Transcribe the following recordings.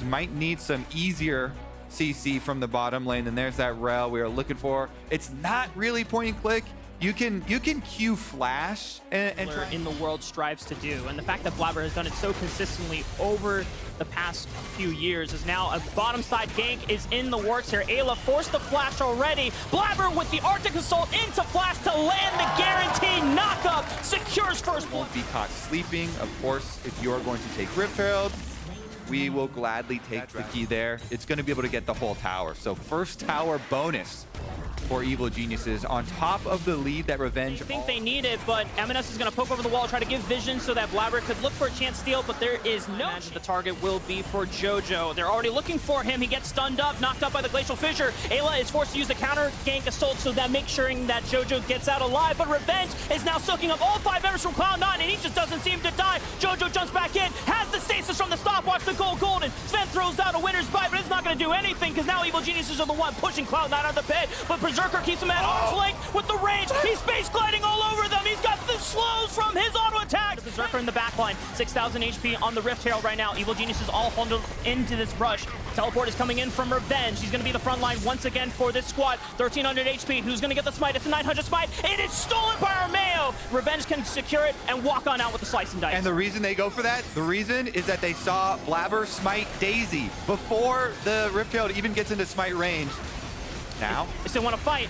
might need some easier CC from the bottom lane, and there's that rail we are looking for. It's not really point and click. You can Q flash and try. In the world strives to do, and the fact that Blabber has done it so consistently over the past few years is now a bottom side gank is in the works here. Ayla forced the flash already. Blabber with the Arctic Assault into flash to land the guaranteed knockup, secures first. Won't be caught sleeping. Of course, if you are going to take Rift Herald, we will gladly take the key there. It's going to be able to get the whole tower. So first tower bonus for Evil Geniuses on top of the lead that Revenge. I think they need it, but M&S is going to poke over the wall, try to give vision so that Blabber could look for a chance steal, but there is no. The target will be for Jojo. They're already looking for him. He gets stunned up, knocked up by the Glacial Fissure. Ayla is forced to use the counter gank assault so that makes sure that Jojo gets out alive, but Revenge is now soaking up all 5 members from Cloud9, and he just doesn't seem to die. Jojo jumps back in, has the stasis from the stopwatch, the gold golden. Sven throws out a winner's bite, but it's not going to do anything because now Evil Geniuses are the one pushing Cloud9 out of the pit, but Berserker keeps him at arm's length with the range. He's space gliding all over them. He's got the slows from his auto attack. Berserker in the backline, 6,000 HP on the Rift Herald right now. Evil Geniuses all huddled into this rush. Teleport is coming in from Revenge. He's going to be the front line once again for this squad. 1,300 HP. Who's going to get the smite? It's a 900 smite. It is stolen by Armeo. Revenge can secure it and walk on out with the slice and dice. And the reason they go for that, the reason is that they saw Blabber smite Daisy before the Rift Herald even gets into smite range. Now, they still want to fight.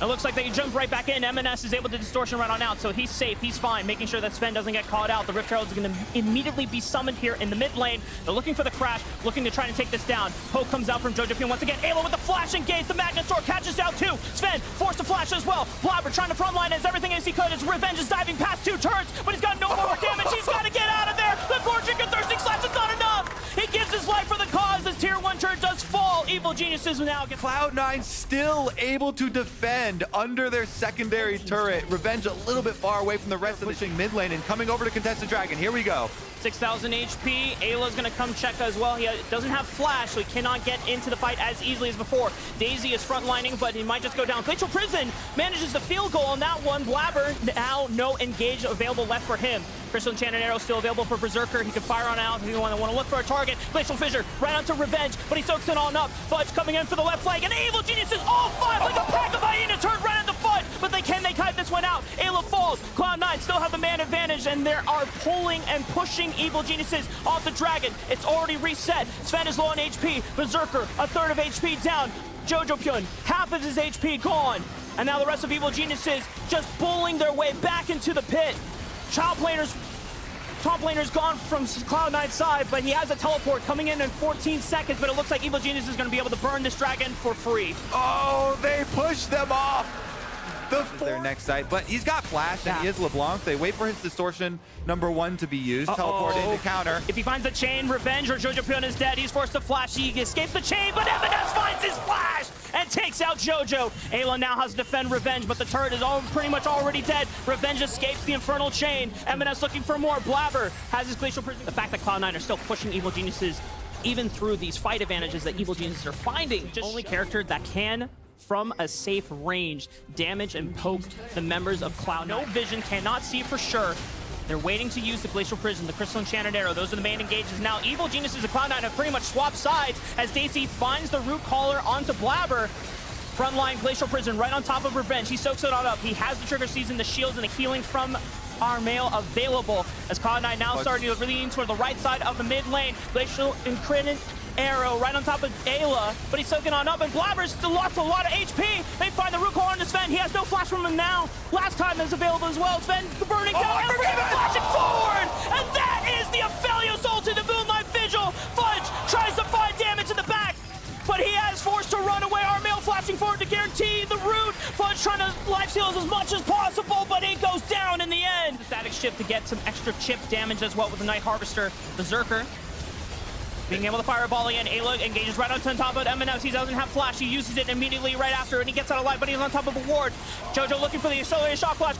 It looks like they jump right back in. M&S is able to distortion right on out, so he's safe, he's fine, making sure that Sven doesn't get caught out. The Rift Herald is going to immediately be summoned here in the mid lane. They're looking for the crash, looking to try to take this down. Poke comes out from Jojo once again. Ayla with the flash engage. The Magnet Sword catches down too. Sven forced to flash as well. Blabber trying to frontline as everything as he could. His Revenge is diving past 2 turns, but he's got no more damage. He's got to get out of there. The Gorging and Thirsting Slash is not enough. He gives his life for the cause as Tier 1 turret does fall. Evil Geniuses now get Cloud9 still able to defend under their secondary turret. Revenge a little bit far away from the rest of the pushing mid lane and coming over to contest the dragon. Here we go. 6,000 HP. Ayla's going to come check as well. He doesn't have flash, so he cannot get into the fight as easily as before. Daisy is frontlining, but he might just go down. Glacial Prison manages the field goal on that one. Blabber now no engage available left for him. Crystal Enchanted Arrow still available for Berserker. He can fire on out if you want to look for a target. Glacial Fissure right onto Revenge, but he soaks it on up. Fudge coming in for the left flank, and Evil Geniuses all 5 like a pack of hyenas turned right into Fudge, but they kite this one out. Ayla falls. Cloud9 still have the man advantage, and they are pulling and pushing Evil Geniuses off the dragon. It's already reset. Sven is low on HP. Berserker, a third of HP down. Jojo Pyun, half of his HP gone. And now the rest of Evil Geniuses just bullying their way back into the pit. Top laner's gone from Cloud9's side, but he has a teleport coming in 14 seconds, but it looks like Evil Genius is going to be able to burn this dragon for free. Oh, they push them off. Their next site, but he's got flash and he is LeBlanc. They wait for his distortion #1 to be used. Teleport into counter. If he finds a chain, Revenge or Jojo Pyun is dead. He's forced to flash. He escapes the chain, but M&S finds his flash and takes out Jojo. Ayla now has to defend Revenge, but the turret is pretty much already dead. Revenge escapes the infernal chain. M&S looking for more. Blabber has his Glacial Prison. The fact that Cloud9 are still pushing Evil Geniuses even through these fight advantages that Evil Geniuses are finding. Just only character that can, from a safe range, damage and poke the members of Cloud9. No vision, cannot see for sure. They're waiting to use the Glacial Prison, the Crystal Enchanted Arrow. Those are the main engages. Now, Evil Geniuses and Cloud9 have pretty much swapped sides as Daisy finds the Root Caller onto Blabber. Frontline Glacial Prison right on top of Revenge. He soaks it all up. He has the Trigger Season, the shields, and the healing from Armeo available as Cloud9 now starting to lean toward the right side of the mid lane. Glacial Enchanted Arrow right on top of Ayla, but he's soaking on up, and Blabber's still lost a lot of HP. They find the Root Caller on Sven. He has no flash from him now. Last time is available as well. Sven burning down, everything flashing forward, and that is the Aphelios ult in the Moonlight Vigil. Fudge tries to find damage in the back, but he has forced to run away. Armeo flashing forward to guarantee the root. Fudge trying to life steal as much as possible, but he goes down in the end. The static shift to get some extra chip damage as well with the Night Harvester. Berserker being able to fire a ball again. Ayla engages right on top of M&S. He doesn't have flash. He uses it immediately right after, and he gets out alive, but he's on top of a ward. Jojo looking for the accelerated shock flash.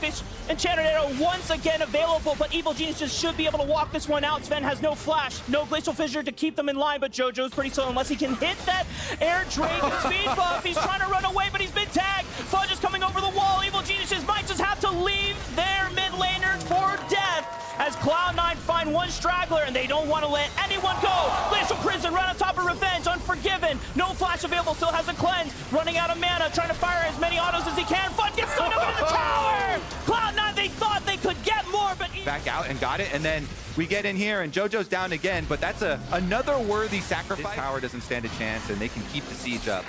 Enchanted Arrow once again available, but Evil Geniuses should be able to walk this one out. Sven has no flash, no Glacial Fissure to keep them in line, but Jojo's pretty slow unless he can hit that Air Drake speed buff. He's trying to run away, but he's been tagged. Fudge is coming over the wall. Evil Geniuses might just have to leave their mid laner for death as Cloud9 find one straggler, and they don't want to let anyone go. Glacial Prison right on top of Revenge, Unforgiven. No flash available, still has a cleanse. Running out of mana, trying to fire as many autos as he can. Fudge gets thrown up into the tower! Cloud9, they thought they could get more, but... Back out and got it, and then we get in here, and JoJo's down again, but that's another worthy sacrifice. This tower doesn't stand a chance, and they can keep the siege up.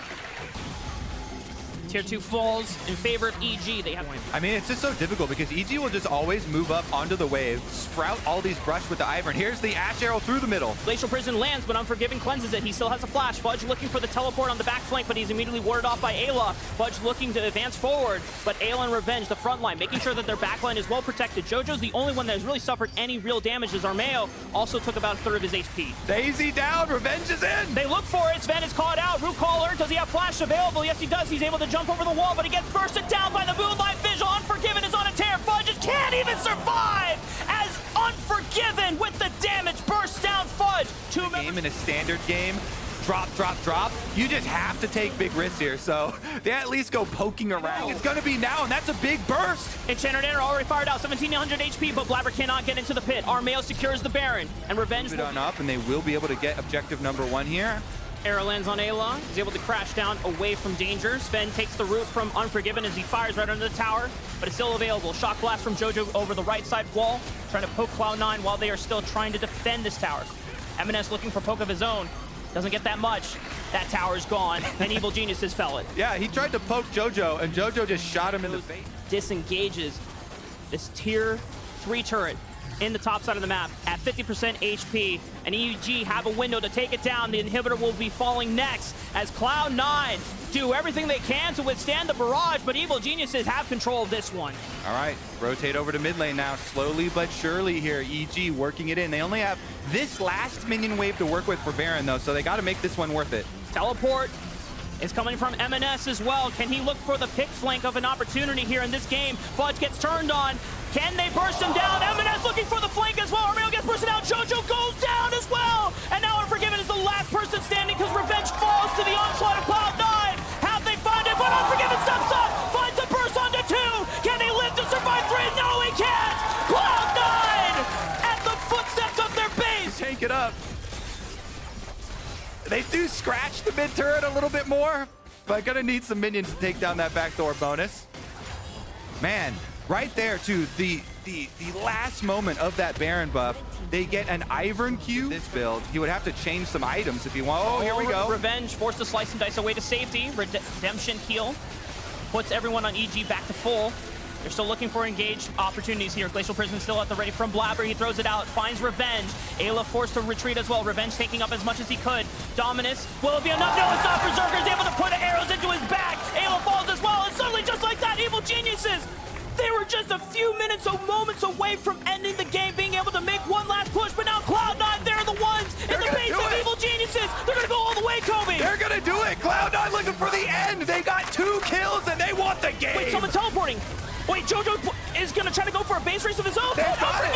Tier 2 falls in favor of EG. They have. I mean, it's just so difficult because EG will just always move up onto the wave, sprout all these brush with the Ivern. Here's the Ash Arrow through the middle. Glacial Prison lands, but Unforgiven cleanses it. He still has a flash. Fudge looking for the teleport on the back flank, but he's immediately warded off by Ayla. Fudge looking to advance forward, but Ayla and Revenge, the front line, making sure that their back line is well protected. JoJo's the only one that has really suffered any real damage, as Armeo also took about a third of his HP. Daisy down, Revenge is in! They look for it. Sven is caught out. Root Caller, does he have flash available? Yes, he does. He's able to jump over the wall, but he gets bursted down by the Moonlight Visual. Unforgiven is on a tear. Fudge just can't even survive as Unforgiven with the damage bursts down Fudge. Game in a standard game, drop, drop, drop. You just have to take big risks here, so they at least go poking around. It's gonna be now, and that's a big burst. Enchanter Danner already fired out, 1700 HP, but Blabber cannot get into the pit. Armeo secures the Baron, and Revenge will on up, and they will be able to get objective number 1 here. Arrow lands on Ayla. He's able to crash down away from danger. Sven takes the root from Unforgiven as he fires right under the tower, but it's still available. Shock blast from JoJo over the right side wall, trying to poke Cloud9 while they are still trying to defend this tower. M&S looking for poke of his own. Doesn't get that much. That tower is gone, and Evil Geniuses fell it. Yeah, he tried to poke JoJo, and JoJo just shot him in the face. Disengages this tier 3 turret in the top side of the map at 50% HP, and EG have a window to take it down. The inhibitor will be falling next as Cloud9 do everything they can to withstand the barrage, but Evil Geniuses have control of this one. All right, rotate over to mid lane now, slowly but surely here. EG working it in. They only have this last minion wave to work with for Baron, though, so they got to make this one worth it. Teleport is coming from M&S as well. Can he look for the pick flank of an opportunity here in this game? Fudge gets turned on. Can they burst him down? M&S looking for the flank as well. Armeo gets bursted out. JoJo goes down as well. And now Unforgiven is the last person standing because Revenge falls to the onslaught of Cloud9. Have they found it? But Unforgiven steps up, finds a burst onto 2. Can he live to survive 3? No, he can't. Cloud9 at the footsteps of their base. Take it up. They do scratch the mid turret a little bit more, but gonna need some minions to take down that backdoor bonus. Man, right there too, the last moment of that Baron buff, they get an Ivern Q. This build, he would have to change some items if you want. Oh, here we go. Revenge forced to slice and dice away to safety. Redemption heal puts everyone on EG back to full. They're still looking for engaged opportunities here. Glacial Prison still at the ready from Blabber. He throws it out, finds Revenge. Ayla forced to retreat as well. Revenge taking up as much as he could. Dominus, will it be enough? No, it's not. Berserker's able to put arrows into his back. Ayla falls as well, and suddenly, just like that, Evil Geniuses, they were just a few minutes or moments away from ending the game, being able to make one last push, but now Cloud9, they're the ones in the base of Evil Geniuses. They're gonna go all the way, Kobe. They're gonna do it. Cloud9 looking for the end. They got 2 kills and they want the game. Wait, someone teleporting. Wait, JoJo is gonna try to go for a base race of his own. They got it.